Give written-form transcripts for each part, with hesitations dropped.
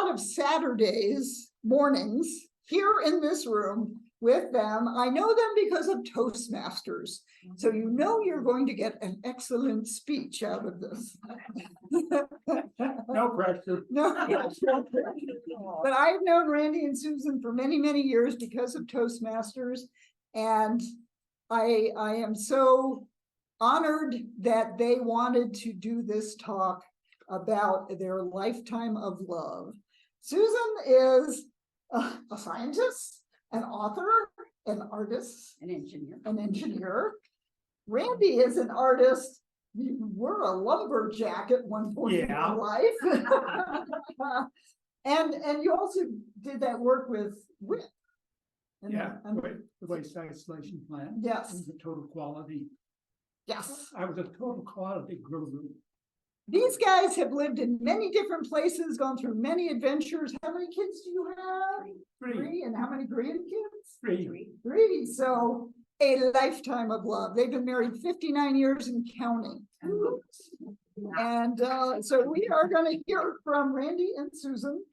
lot of Saturdays mornings here in this room with them. I know them because of Toastmasters. So you know you're going to get an excellent speech out of this. No pressure. No, but I've known Randy and Susan for many, many years because of Toastmasters. And I am so honored that they wanted to do this talk about their lifetime of love. Susan is a scientist, an author, an artist, An engineer. an engineer. Randy is an artist. You were a lumberjack at one point in Yeah. your life. and you also did that work with WIP. Yeah, the waste isolation plant. Yes. And the total quality. Yes. I was a total quality guru. These guys have lived in many different places, gone through many adventures. How many kids do you have? Three. And how many grandkids? Three. Three. So a lifetime of love. They've been married 59 years and counting. And so we are going to hear from Randy and Susan.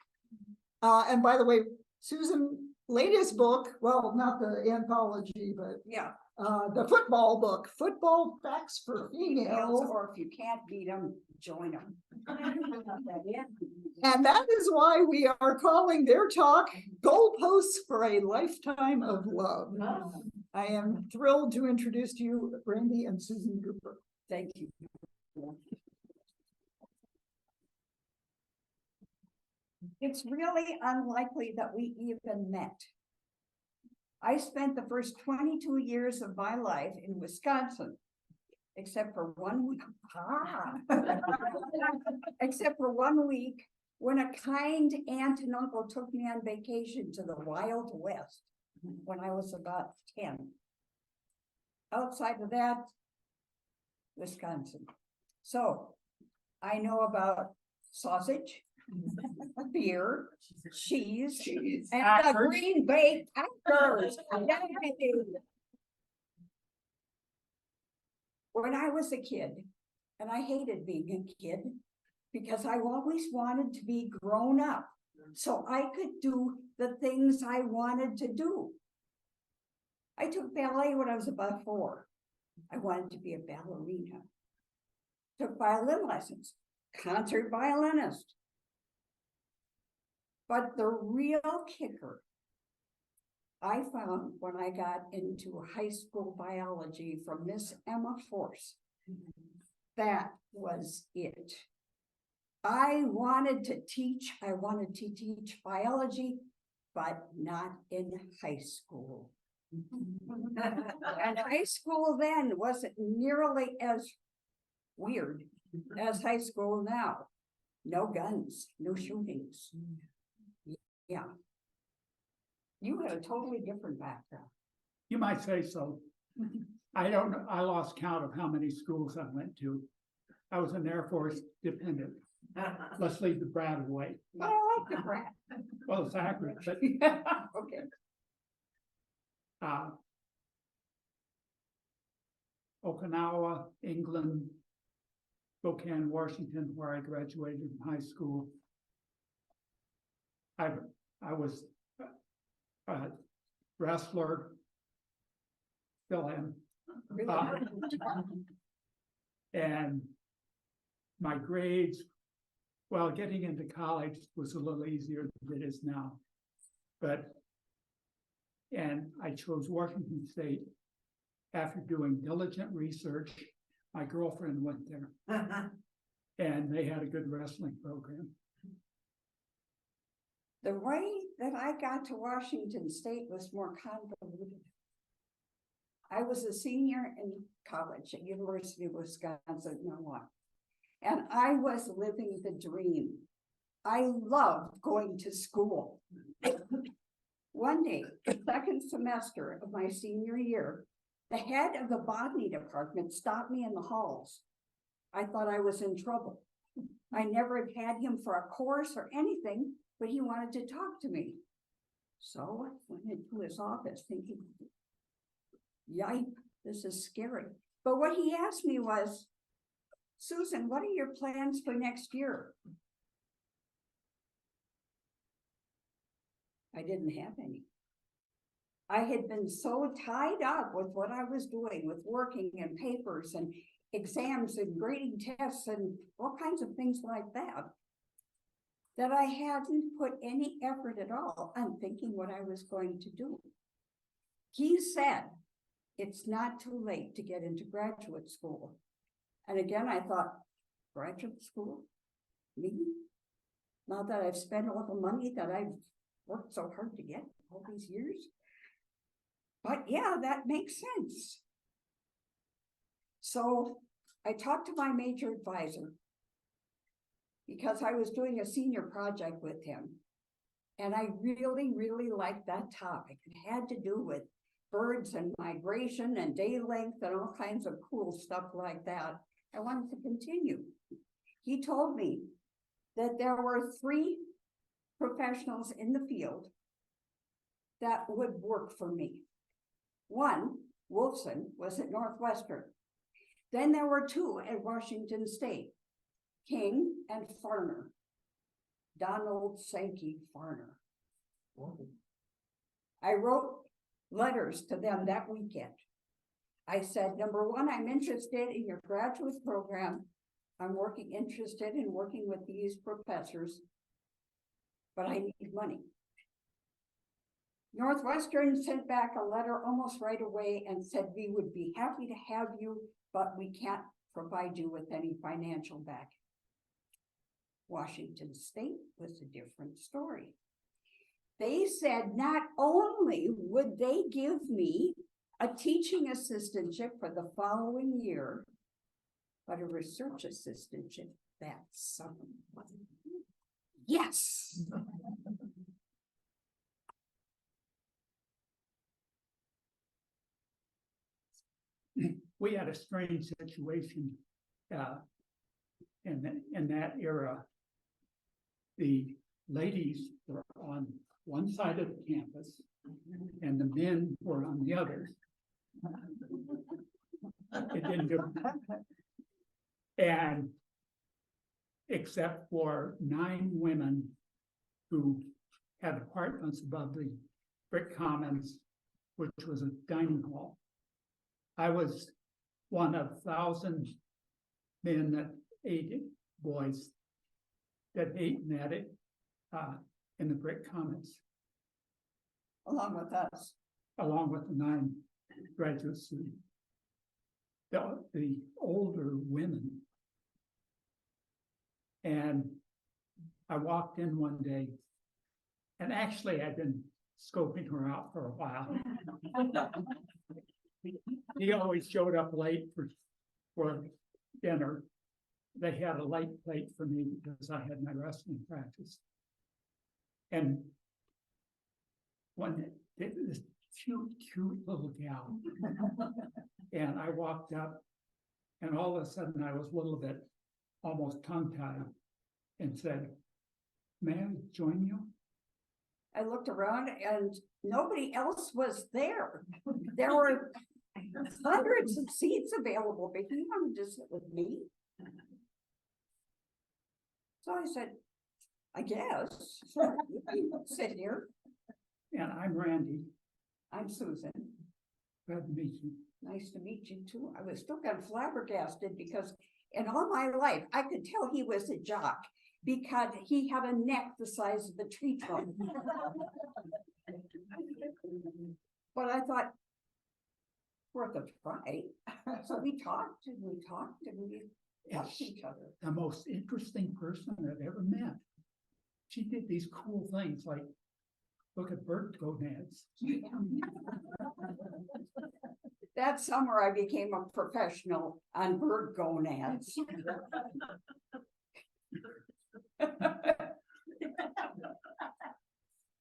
And by the way, Susan latest book, well, not the anthology, but Yeah. the football book, Football Facts for Females. Or if you can't beat them, join them. And that is why we are calling their talk Goalposts for a Lifetime of Love. I am thrilled to introduce to you Randy and Susan Cooper. Thank you. It's really unlikely that we even met. I spent the first 22 years of my life in Wisconsin, except for 1 week. Except for 1 week when a kind aunt and uncle took me on vacation to the Wild West when I was about 10. Outside of that, Wisconsin. So I know about sausage, beer, cheese, and the Green Bay Packers. When I was a kid, and I hated being a kid because I always wanted to be grown up so I could do the things I wanted to do. I took ballet when I was about 4. I wanted to be a ballerina. Took violin lessons, concert violinist. But the real kicker I found when I got into high school biology from Miss Emma Force. That was it. I wanted to teach biology, but not in high school. And high school then wasn't nearly as weird as high school now. No guns, no shootings. Yeah. You had a totally different background. You might say so. I don't know. I lost count of how many schools I went to. I was an Air Force dependent. Let's leave the brat away. I like the brat. Well, it's accurate, but Okay. Okinawa, England, Spokane, Washington, where I graduated from high school. I was a wrestler, still am. And my grades, well, getting into college was a little easier than it is now. And I chose Washington State after doing diligent research. My girlfriend went there and they had a good wrestling program. The way that I got to Washington State was more convoluted. I was a senior in college at University of Wisconsin, Milwaukee, and I was living the dream. I loved going to school. One day, the second semester of my senior year, the head of the botany department stopped me in the halls. I thought I was in trouble. I never had him for a course or anything, but he wanted to talk to me. So I went into his office thinking, yipe, this is scary. But what he asked me was, Susan, what are your plans for next year? I didn't have any. I had been so tied up with what I was doing, with working and papers and exams and grading tests and all kinds of things like that, that I hadn't put any effort at all on thinking what I was going to do. He said, it's not too late to get into graduate school. And again, I thought, graduate school? Me? Now that I've spent all the money that I've worked so hard to get all these years? But yeah, that makes sense. So I talked to my major advisor because I was doing a senior project with him. And I really, really liked that topic. It had to do with birds and migration and day length and all kinds of cool stuff like that. I wanted to continue. He told me that there were 3 professionals in the field that would work for me. One, Wolfson, was at Northwestern. Then there were 2 at Washington State, King and Farner, Donald Sankey Farner. I wrote letters to them that weekend. I said, number 1, I'm interested in your graduate program. I'm interested in working with these professors, but I need money. Northwestern sent back a letter almost right away and said, we would be happy to have you, but we can't provide you with any financial backing. Washington State was a different story. They said not only would they give me a teaching assistantship for the following year, but a research assistantship that summer. Yes. We had a strange situation in that era. The ladies were on one side of the campus and the men were on the other. It didn't do and except for 9 women who had apartments above the brick commons, which was a dining hall. I was one of 1,000 men that ate boys that ate and had it in the brick commons. Along with us. Along with the 9 graduate students. The older women. And I walked in one day, and actually I'd been scoping her out for a while. He always showed up late for dinner. They had a light plate for me because I had my wrestling practice. And this cute little gal. And I walked up, and all of a sudden I was a little bit almost tongue-tied and said, may I join you? I looked around and nobody else was there. There were hundreds of seats available, but he wanted to sit with me. So I said, I guess, sure, you can sit here. And I'm Randy. I'm Susan. Glad to meet you. Nice to meet you too. I was still kind of flabbergasted because in all my life, I could tell he was a jock because he had a neck the size of the tree trunk. But I thought, worth a try. So we talked and we helped each other. The most interesting person I've ever met. She did these cool things like look at bird gonads. That summer, I became a professional on bird gonads.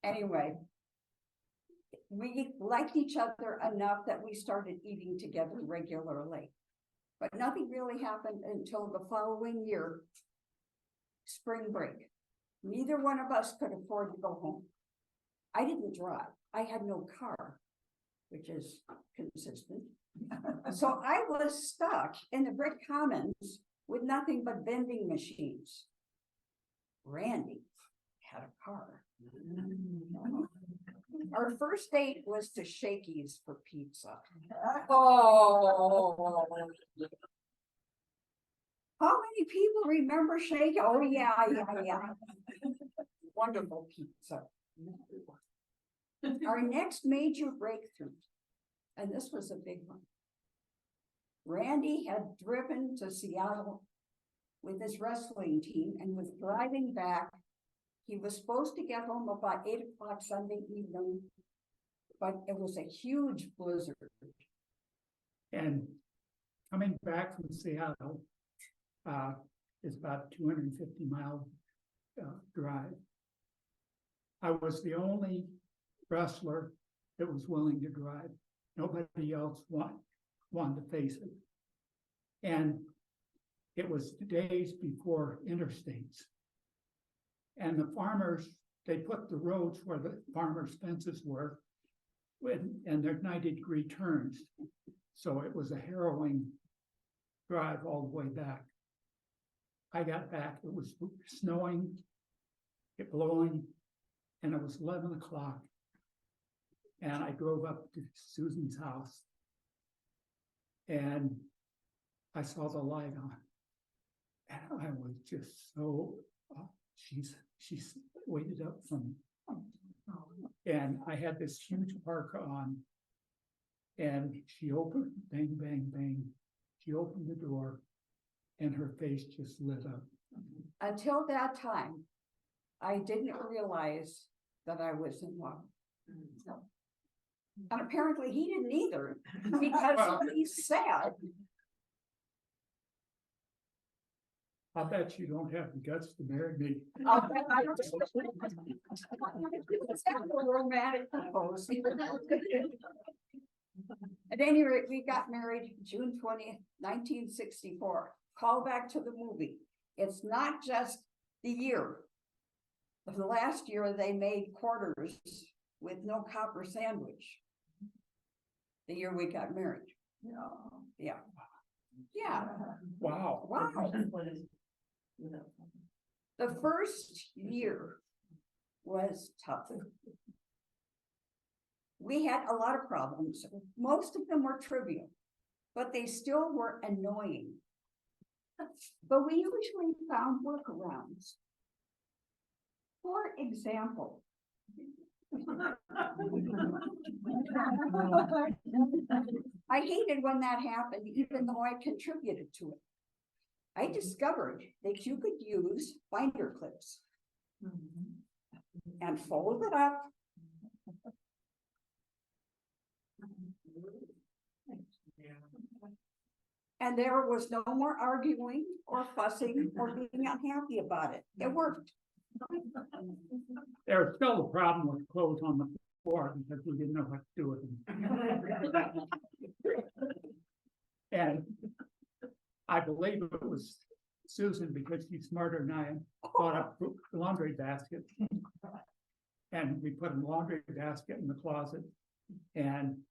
Anyway, we liked each other enough that we started eating together regularly. But nothing really happened until the following year, spring break. Neither one of us could afford to go home. I didn't drive. I had no car, which is consistent. So I was stuck in the brick commons with nothing but vending machines. Randy had a car. Our first date was to Shakey's for pizza. Oh. How many people remember Shakey? Oh, yeah. Wonderful pizza. Our next major breakthrough, and this was a big one. Randy had driven to Seattle with his wrestling team and was driving back. He was supposed to get home about 8 o'clock Sunday evening, but it was a huge blizzard. And coming back from Seattle, is about 250-mile drive. I was the only wrestler that was willing to drive. Nobody else wanted to face it. And it was days before interstates. And the farmers, they put the roads where the farmers' fences were, and they're 90-degree turns. So it was a harrowing drive all the way back. I got back, it was snowing, it blowing, and it was 11 o'clock. And I drove up to Susan's house, and I saw the light on. And I was just so, she's waited up for me. And I had this huge parka on, and she opened, bang, bang, bang. She opened the door, and her face just lit up. Until that time, I didn't realize that I was in love. And apparently he didn't either, because he's sad. I bet you don't have the guts to marry me. It's kind of a romantic pose. At any rate, we got married June 20th, 1964. Call back to the movie. It's not just the year. The last year they made quarters with no copper sandwich. The year we got married. Yeah. Wow. Wow. The first year was tough. We had a lot of problems. Most of them were trivial, but they still were annoying. But we usually found workarounds. For example, I hated when that happened, even though I contributed to it. I discovered that you could use binder clips and fold it up. And there was no more arguing or fussing or being unhappy about it. It worked. There was still a problem with clothes on the floor because we didn't know what to do with them. And I believe it was Susan, because she's smarter than I am, bought up the laundry basket. And we put a laundry basket in the closet. And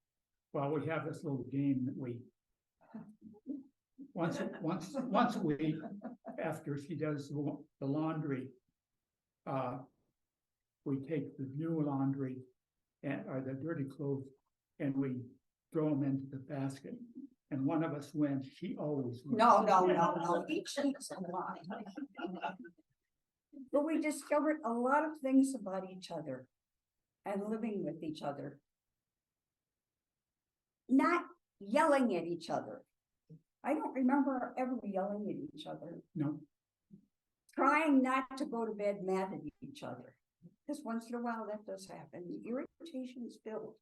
well, we have this little game that we once a week, after she does the laundry, we take the new laundry or the dirty clothes, and we throw them into the basket. And one of us wins. She always wins. No. Each week's a lie. But we discovered a lot of things about each other and living with each other. Not yelling at each other. I don't remember ever yelling at each other. No. Trying not to go to bed mad at each other. Because once in a while that does happen. The irritations build.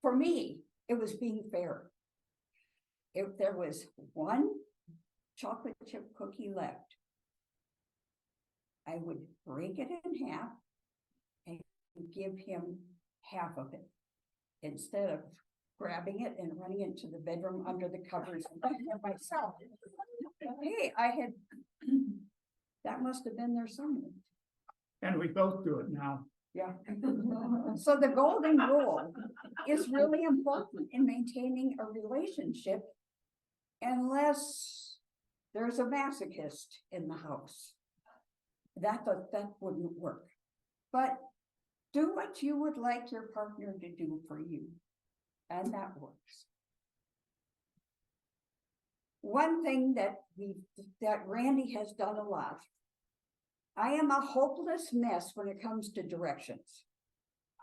For me, it was being fair. If there was one chocolate chip cookie left, I would break it in half and give him half of it, instead of grabbing it and running into the bedroom under the covers and eating it myself. Hey, that must have been there somewhere. And we both do it now. Yeah. So the golden rule is really important in maintaining a relationship, unless there's a masochist in the house. That wouldn't work. But Do what you would like your partner to do for you. And that works. One thing that Randy has done a lot. I am a hopeless mess when it comes to directions.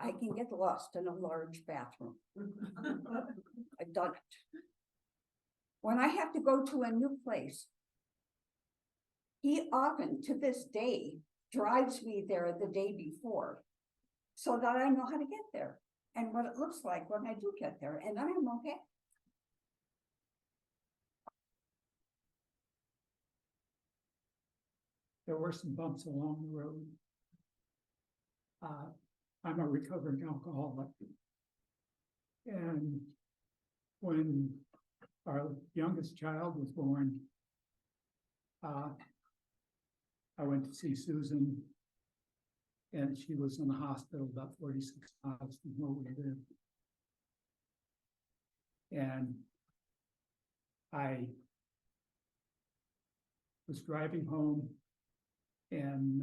I can get lost in a large bathroom. I've done it. When I have to go to a new place, he often, to this day, drives me there the day before so that I know how to get there and what it looks like when I do get there, and I am okay. There were some bumps along the road. I'm a recovering alcoholic. And when our youngest child was born, I went to see Susan, and she was in the hospital about 46 miles from where we lived. And I was driving home, and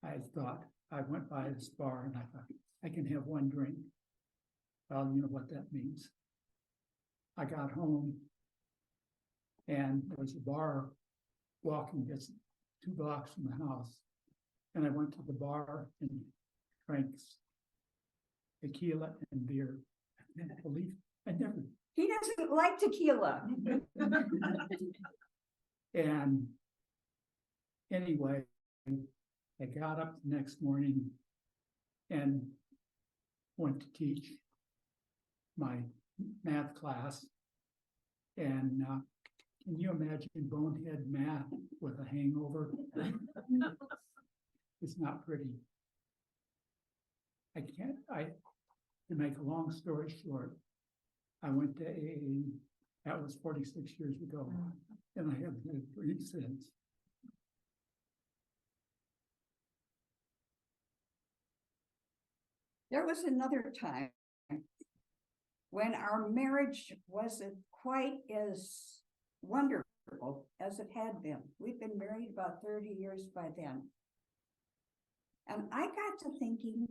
I went by this bar and I thought, I can have one drink. Well, you know what that means. I got home and there was a bar walking just 2 blocks from the house. And I went to the bar and drank tequila and beer. I believe I never. He doesn't like tequila. And anyway, I got up the next morning and went to teach my math class. And can you imagine bonehead math with a hangover? It's not pretty. To make a long story short, I went to AA, that was 46 years ago, and I haven't had a drink since. There was another time when our marriage wasn't quite as wonderful as it had been. We'd been married about 30 years by then. And I got to thinking,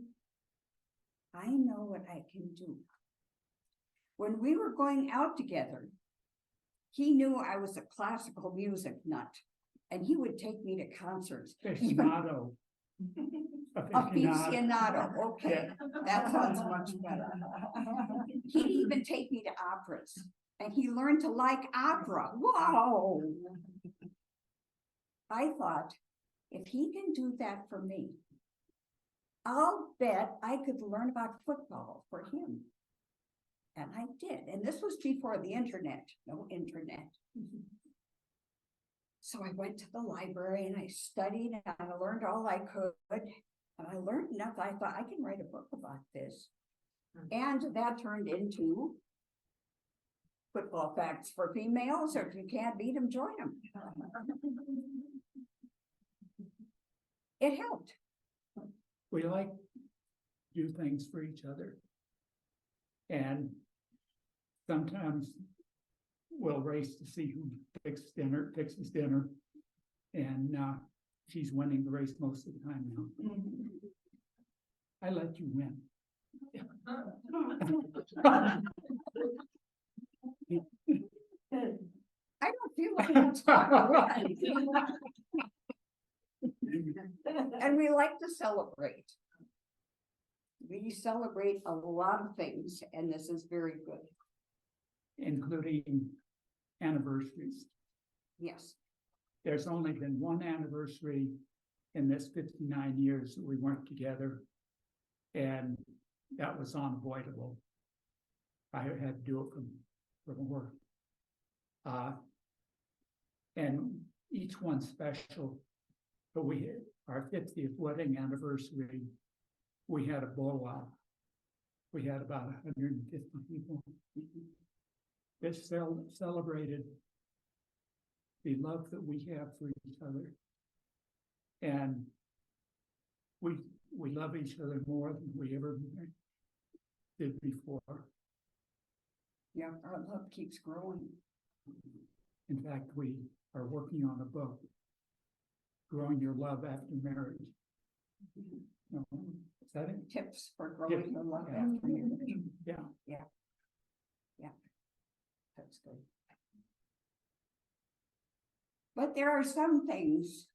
I know what I can do. When we were going out together, he knew I was a classical music nut, and he would take me to concerts. Aficionado. Aficionado, okay, that sounds much better. He'd even take me to operas, and he learned to like opera. Wow! I thought, if he can do that for me, I'll bet I could learn about football for him. And I did, and this was before the internet, no internet. So I went to the library and I studied and I learned all I could. And I learned enough, I thought I can write a book about this. And that turned into Football Facts for Females, or if you can't beat them, join them. It helped. We like to do things for each other. And sometimes we'll race to see who fixes dinner. And she's winning the race most of the time now. I let you win. I don't feel like that's fun. And we like to celebrate. We celebrate a lot of things, and this is very good. Including anniversaries. Yes. There's only been one anniversary in this 59 years that we weren't together, and that was unavoidable. I had to do it from work. And each one's special, but our 50th wedding anniversary, we had a blowout. We had about 150 people. It celebrated the love that we have for each other. And we love each other more than we ever did before. Yeah, our love keeps growing. In fact, we are working on a book, Growing Your Love After Marriage. Is that it? tips for growing your love Yeah. after marriage. Yeah. That's good. But there are some things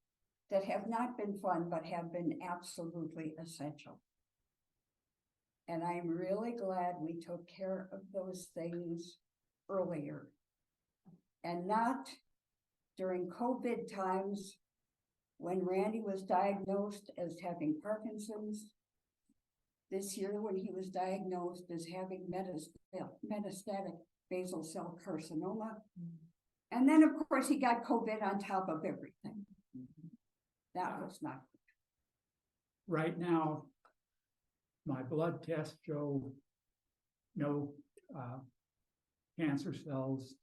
that have not been fun, but have been absolutely essential. And I'm really glad we took care of those things earlier. And not during COVID times when Randy was diagnosed as having Parkinson's. This year when he was diagnosed as having metastatic basal cell carcinoma. And then, of course, he got COVID on top of everything. That was not good. Right now, my blood tests show no cancer cells,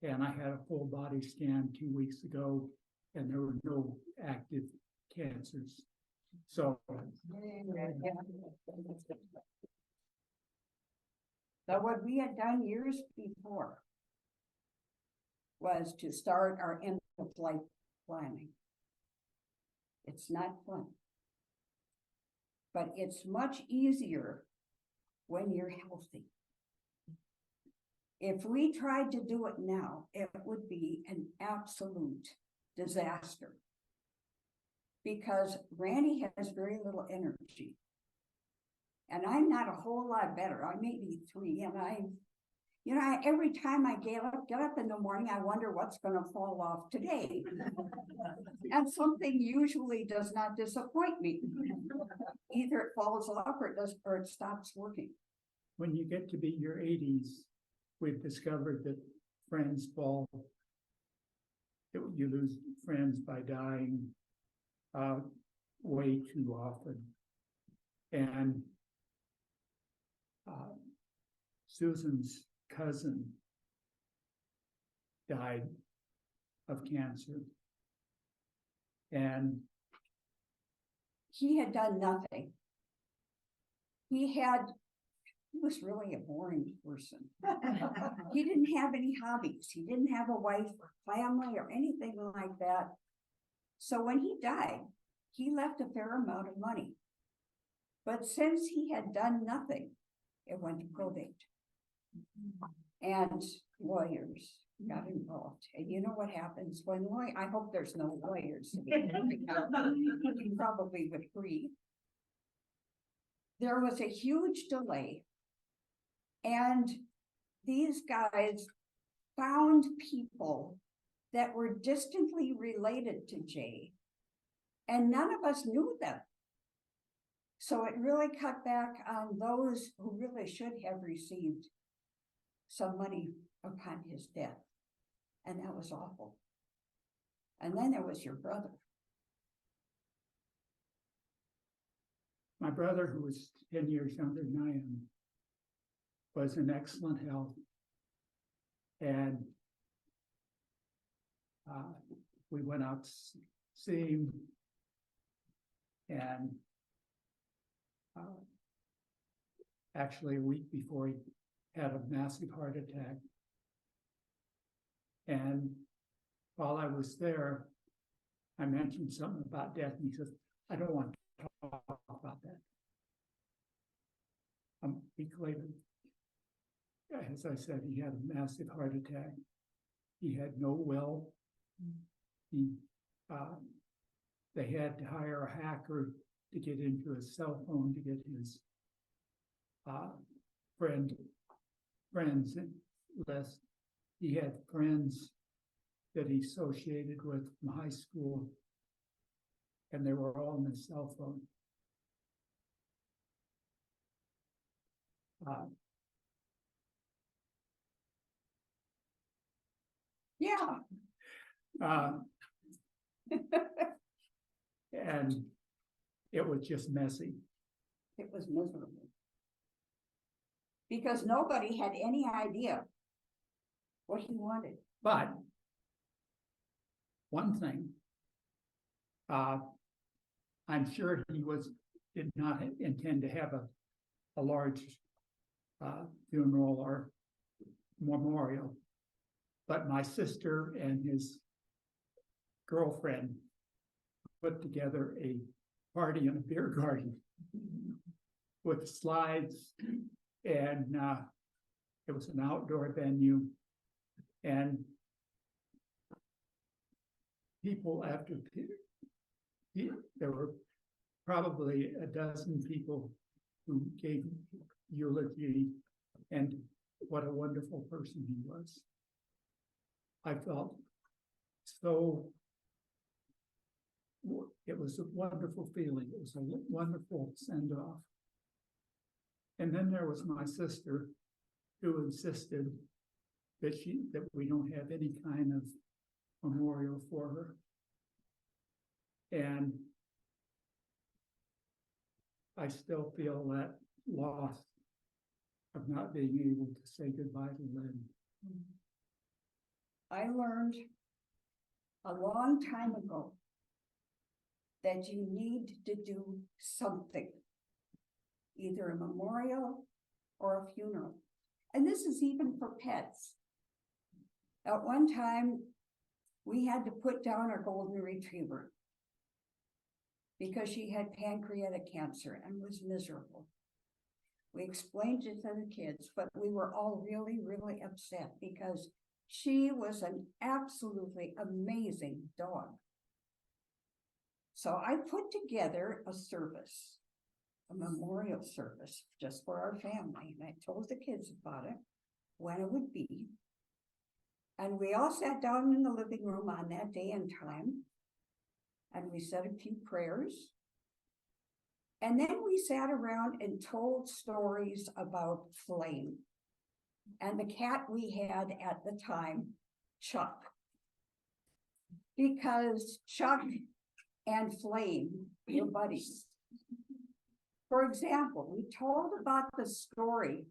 and I had a full body scan 2 weeks ago, and there were no active cancers. So So what we had done years before was to start our end of life planning. It's not fun, but it's much easier when you're healthy. If we tried to do it now, it would be an absolute disaster. Because Randy has very little energy. And I'm not a whole lot better. I may be 3, and every time I get up in the morning, I wonder what's going to fall off today. And something usually does not disappoint me. Either it falls off or it stops working. when you get to be your 80s, we've discovered that friends fall, that you lose friends by dying way too often. And Susan's cousin died of cancer. And he had done nothing. He was really a boring person. He didn't have any hobbies. He didn't have a wife or family or anything like that. So when he died, he left a fair amount of money. But since he had done nothing, it went to probate. And lawyers got involved. And you know what happens when I hope there's no lawyers. You probably would agree. There was a huge delay. And these guys found people that were distantly related to Jay. And none of us knew them. So it really cut back on those who really should have received some money upon his death. And that was awful. And then there was your brother. my brother, who was 10 years younger than I am, was in excellent health. And we went out to see him, and actually a week before he had a massive heart attack. And while I was there, I mentioned something about death, and he says, I don't want to talk about that. A week later, as I said, he had a massive heart attack. He had no will. They had to hire a hacker to get into his cell phone to get his friends list. He had friends that he associated with from high school, and they were all on his cell phone. And it was just messy. It was miserable. Because nobody had any idea what he wanted. But one thing, I'm sure he did not intend to have a large funeral or memorial, but my sister and his girlfriend put together a party in a beer garden. with slides, and it was an outdoor venue, and people there were probably a dozen people who gave eulogy and what a wonderful person he was. I felt so, it was a wonderful feeling. It was a wonderful send-off. And then there was my sister, who insisted that we don't have any kind of memorial for her. And I still feel that loss of not being able to say goodbye to Lynn. I learned a long time ago that you need to do something, either a memorial or a funeral. And this is even for pets. At one time, we had to put down our golden retriever because she had pancreatic cancer and was miserable. We explained it to the kids, but we were all really, really upset because she was an absolutely amazing dog. So I put together a service, a memorial service just for our family. And I told the kids about it, when it would be. And we all sat down in the living room on that day and time. And we said a few prayers. And then we sat around and told stories about Flame and the cat we had at the time, Chuck. Because Chuck and Flame were buddies. For example, we told about the story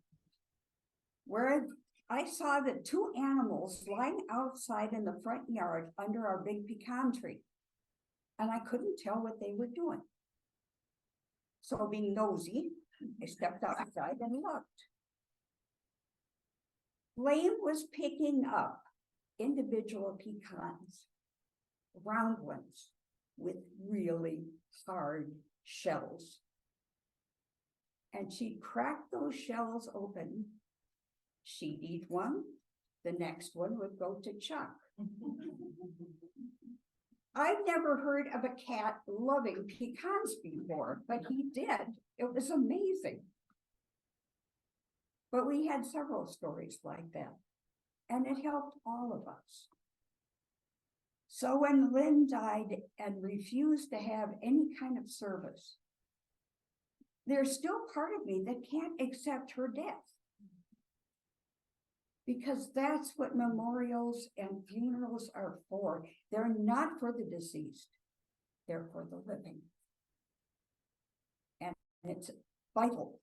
where I saw the two animals lying outside in the front yard under our big pecan tree. And I couldn't tell what they were doing. So being nosy, I stepped outside and looked. Flame was picking up individual pecans, round ones with really hard shells. And she'd crack those shells open. She'd eat one, the next one would go to Chuck. I've never heard of a cat loving pecans before, but he did. It was amazing. But we had several stories like that, and it helped all of us. So when Lynn died and refused to have any kind of service, there's still part of me that can't accept her death. Because that's what memorials and funerals are for. They're not for the deceased. They're for the living. And it's vital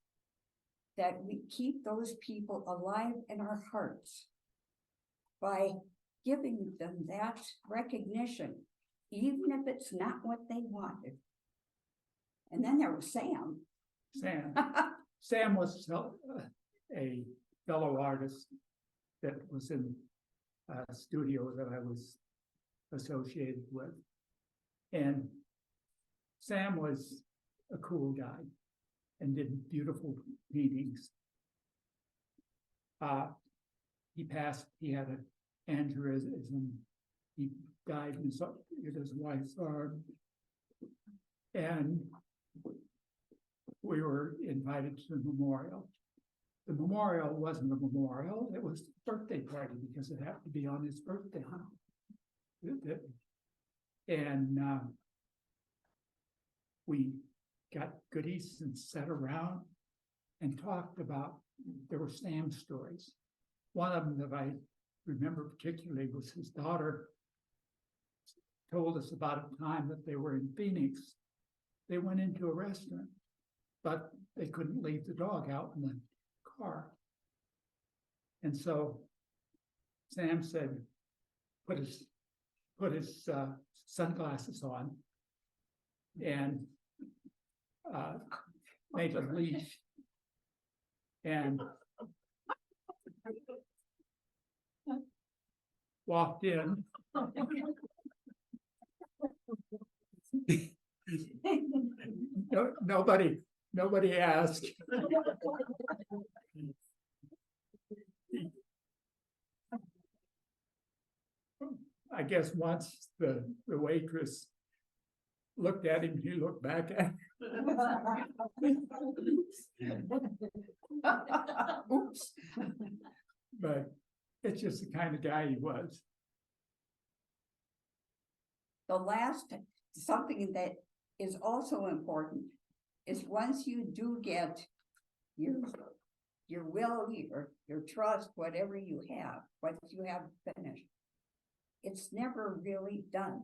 that we keep those people alive in our hearts by giving them that recognition, even if it's not what they wanted. And then there was Sam. Sam was a fellow artist that was in a studio that I was associated with. And Sam was a cool guy and did beautiful paintings. He passed, he had an aneurysm. He died in his wife's arm. And we were invited to the memorial. The memorial wasn't a memorial, it was a birthday party because it had to be on his birthday. And we got goodies and sat around and talked about, there were Sam stories. One of them that I remember particularly was his daughter told us about a time that they were in Phoenix. They went into a restaurant, but they couldn't leave the dog out in the car. And so Sam said, put his sunglasses on and made a leash and walked in. Nobody Nobody asked. I guess once the waitress looked at him, he looked back at him. Oops. But it's just the kind of guy he was. The last, something that is also important is once you do get your will, your trust, whatever you have, once you have finished, it's never really done.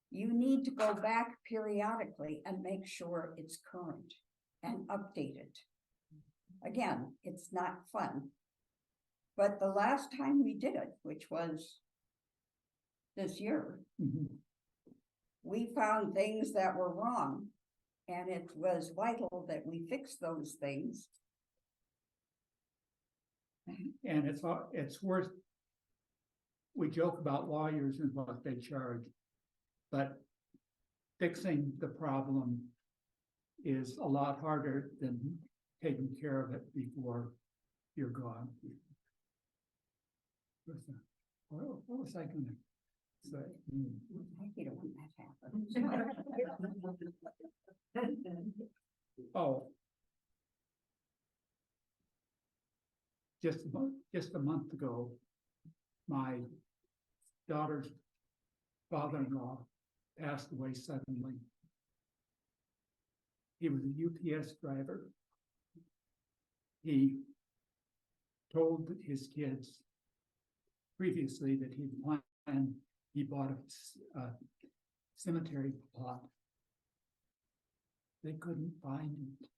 You need to go back periodically and make sure it's current and updated. Again, it's not fun. But the last time we did it, which was this year, Mhm. we found things that were wrong. And it was vital that we fix those things. And it's worth, we joke about lawyers and what they charge, but fixing the problem is a lot harder than taking care of it before you're gone. What was I gonna say? I hate it when that happens. Oh. Just a month ago, my daughter's father-in-law passed away suddenly. He was a UPS driver. He told his kids previously that he bought a cemetery plot. They couldn't find it.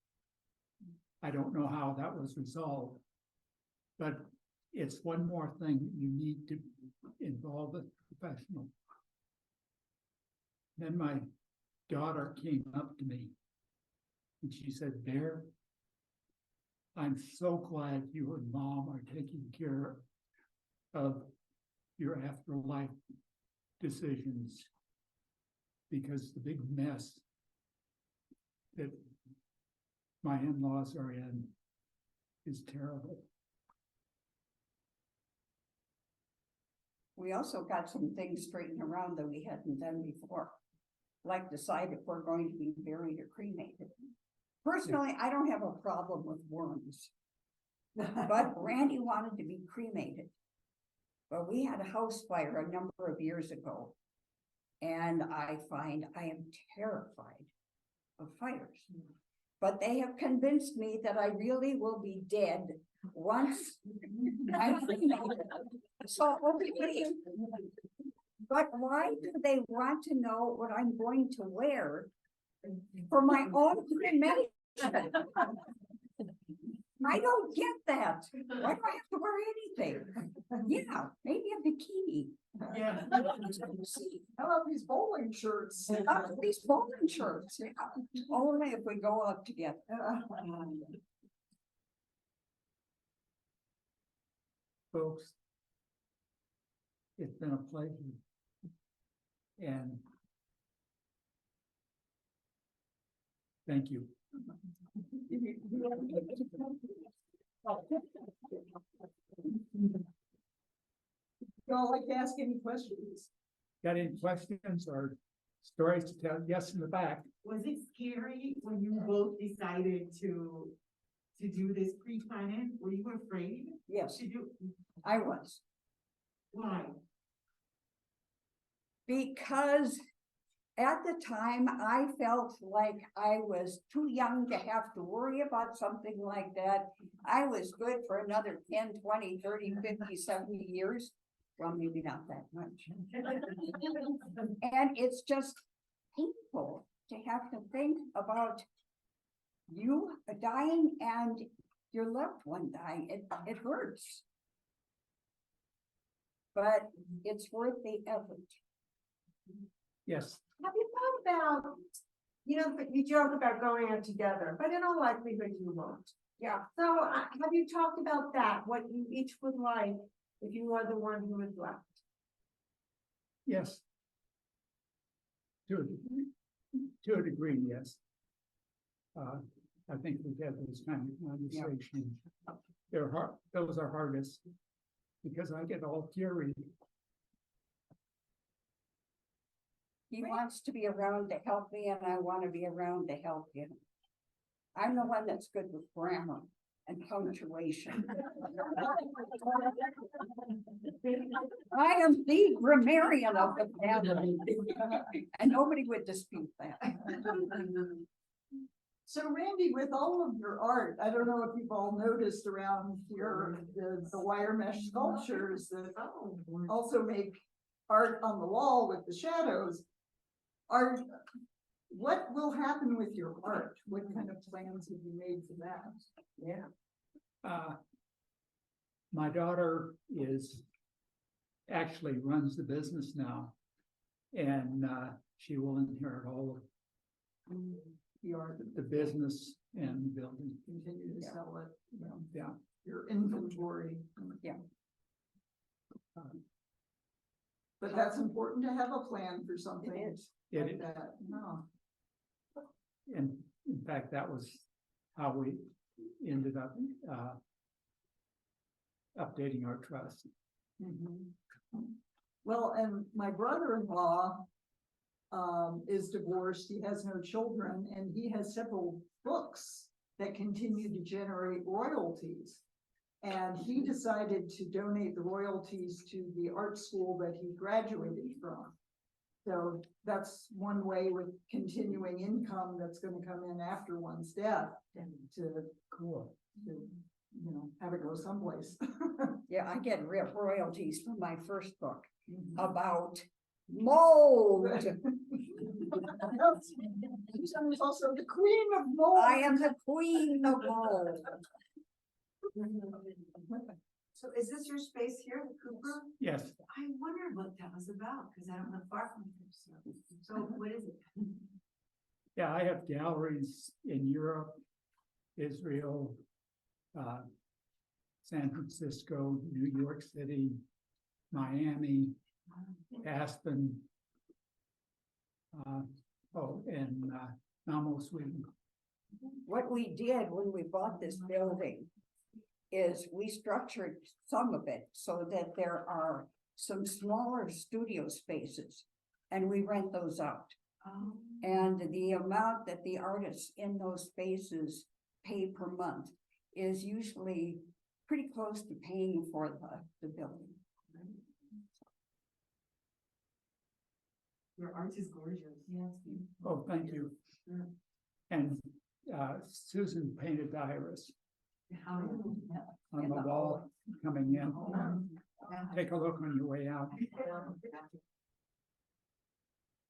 I don't know how that was resolved, but it's one more thing you need to involve a professional. Then my daughter came up to me and she said, "Bear, I'm so glad you and Mom are taking care of your afterlife decisions, because the big mess that my in-laws are in is terrible." We also got some things straightened around that we hadn't done before, like decide if we're going to be buried or cremated. Personally, I don't have a problem with worms, but Randy wanted to be cremated. But we had a house fire a number of years ago, and I find I am terrified of fires. But they have convinced me that I really will be dead once I'm cremated. So, okay. But why do they want to know what I'm going to wear for my own cremation? I don't get that. Why do I have to wear anything? Yeah, maybe a bikini. Yeah. How about these bowling shirts? These bowling shirts, yeah. Only if we go out together. Folks, it's been a pleasure. And thank you. Y'all like to ask any questions? Got any questions or stories to tell? Yes, in the back. Was it scary when you both decided to do this pre-planning? Were you afraid Yes, to do? I was. Why? Because at the time, I felt like I was too young to have to worry about something like that. I was good for another 10, 20, 30, 50, 70 years. Well, maybe not that much. And it's just painful to have to think about you dying and your loved one dying. It hurts. But it's worth the effort. Yes. Have you thought about, you joke about going out together, but in all likelihood you won't. Yeah. So have you talked about that, what you each would like if you are the one who is left? Yes. To a degree, yes. I think we've had those kind of conversations. They're hard, those are hardest, because I get all teary. He wants to be around to help me and I want to be around to help him. I'm the one that's good with grammar and punctuation. I am the grammarian of the family. And nobody would dispute that. So Randy, with all of your art, I don't know if you've all noticed around here, the wire mesh sculptures that also make art on the wall with the shadows. What will happen with your art? What kind of plans have you made for that? Yeah. My daughter actually runs the business now. And she will inherit all of The art, the business and the building. continue to sell it, you know, Yeah. your inventory. Yeah. But that's important to have a plan for something It is. like that. No. And in fact, that was how we ended up updating our trust. Well, and my brother-in-law is divorced, he has no children, and he has several books that continue to generate royalties. And he decided to donate the royalties to the art school that he graduated from. So that's one way with continuing income that's gonna come in after one's death and to, you know, have it go someplace. Yeah, I get real royalties from my first book about mold. Susan is also the queen of mold. I am the queen of mold. So is this your space here, the Cooper? Yes, I wondered what that was about, because I don't live far from here, so what is it? yeah, I have galleries in Europe, Israel, San Francisco, New York City, Miami, Aspen, and Malmo, Sweden. What we did when we bought this building is we structured some of it so that there are some smaller studio spaces and we rent those out. And the amount that the artists in those spaces pay per month is usually pretty close to paying for the building. Your art is gorgeous. Yes. Oh, thank you. And Susan painted the iris on the wall coming in. Take a look on your way out.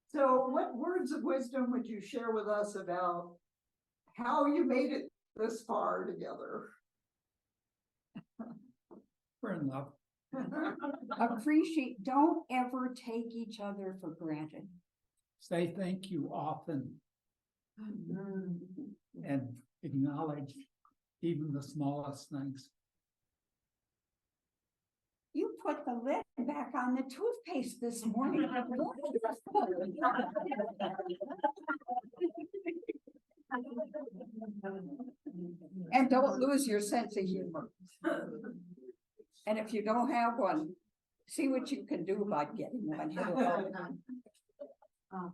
So what words of wisdom would you share with us about how you made it this far together? We're in love. Don't ever take each other for granted. Say thank you often and acknowledge even the smallest things. You put the lid back on the toothpaste this morning. And don't lose your sense of humor. And if you don't have one, see what you can do about getting one.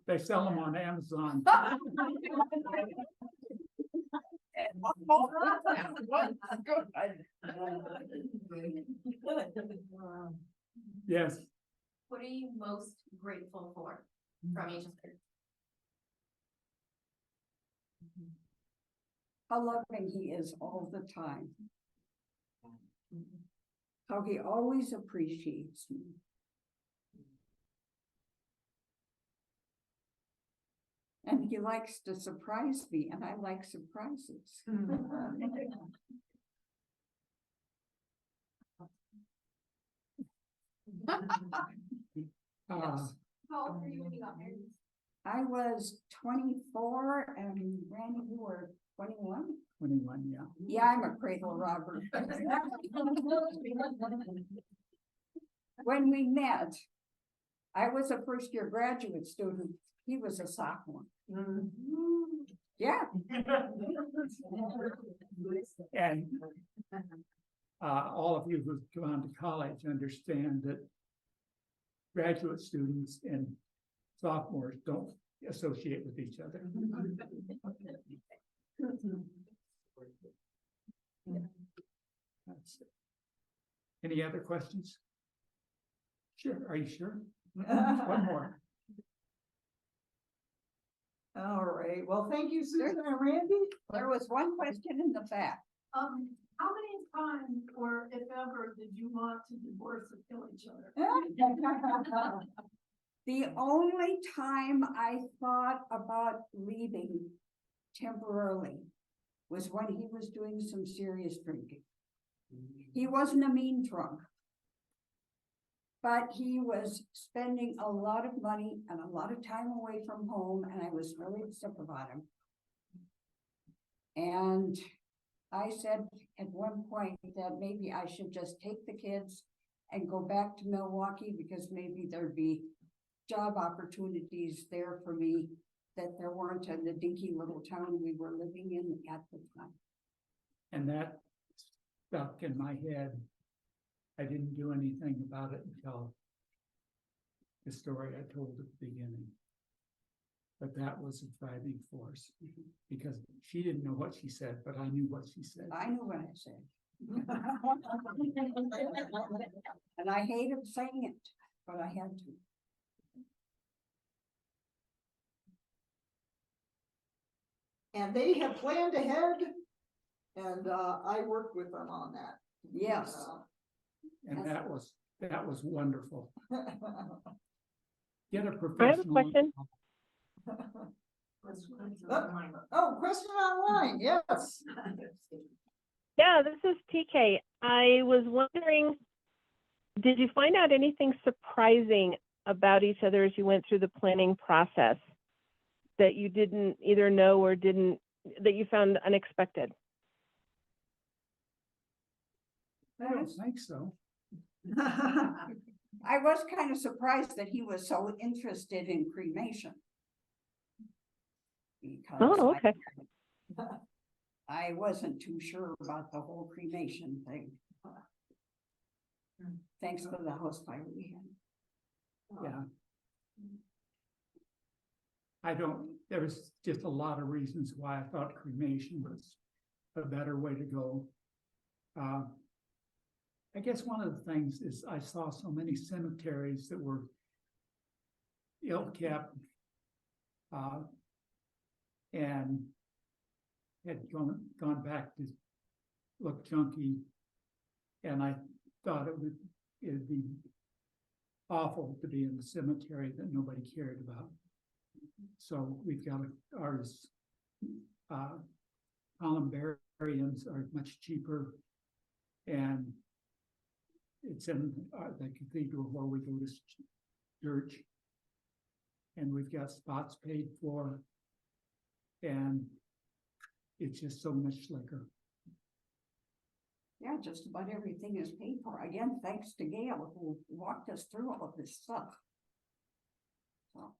They sell them on Amazon. Yes. What are you most grateful for from each other? How loving he is all the time. How he always appreciates me. And he likes to surprise me, and I like surprises. How old were you when you got married? I was 24 and Randy, you were 21? 21, yeah. Yeah, I'm a cradle robber. When we met, I was a first-year graduate student. He was a sophomore. Yeah, And all of you who've gone to college understand that graduate students and sophomores don't associate with each other. That's it. Any other questions? Sure, are you sure? One more. All right, well, thank you, Susan and Randy. there was one question in the back. How many times, or if ever, did you want to divorce or kill each other? The only time I thought about leaving temporarily was when he was doing some serious drinking. He wasn't a mean drunk. But he was spending a lot of money and a lot of time away from home, and I was really sick about him. And I said at one point that maybe I should just take the kids and go back to Milwaukee, because maybe there'd be job opportunities there for me that there weren't in the dinky little town we were living in at the time. And that stuck in my head. I didn't do anything about it until the story I told at the beginning. But that was a driving force, because she didn't know what she said, but I knew what she said. I knew what I said. And I hated saying it, but I had to. And they have planned ahead, and I worked with them on that. Yes. And that was wonderful. Get a I have a professional. question. Oh, question online, yes. Yeah, this is TK. I was wondering, did you find out anything surprising about each other as you went through the planning process that you didn't either know or that you found unexpected? I don't think so. I was kind of surprised that he was so interested in cremation. Because Oh, okay. I wasn't too sure about the whole cremation thing. Thanks for the house fire we had. Yeah. There was just a lot of reasons why I thought cremation was a better way to go. I guess one of the things is I saw so many cemeteries that were ill-kept, and had gone back to look junky, and I thought it'd be awful to be in the cemetery that nobody cared about. So we've got ours. Columbariums are much cheaper, and it's in the cathedral where we go to church, and we've got spots paid for, and it's just so much slicker. Yeah, just about everything is paid for. Again, thanks to Gail, who walked us through all of this stuff. So,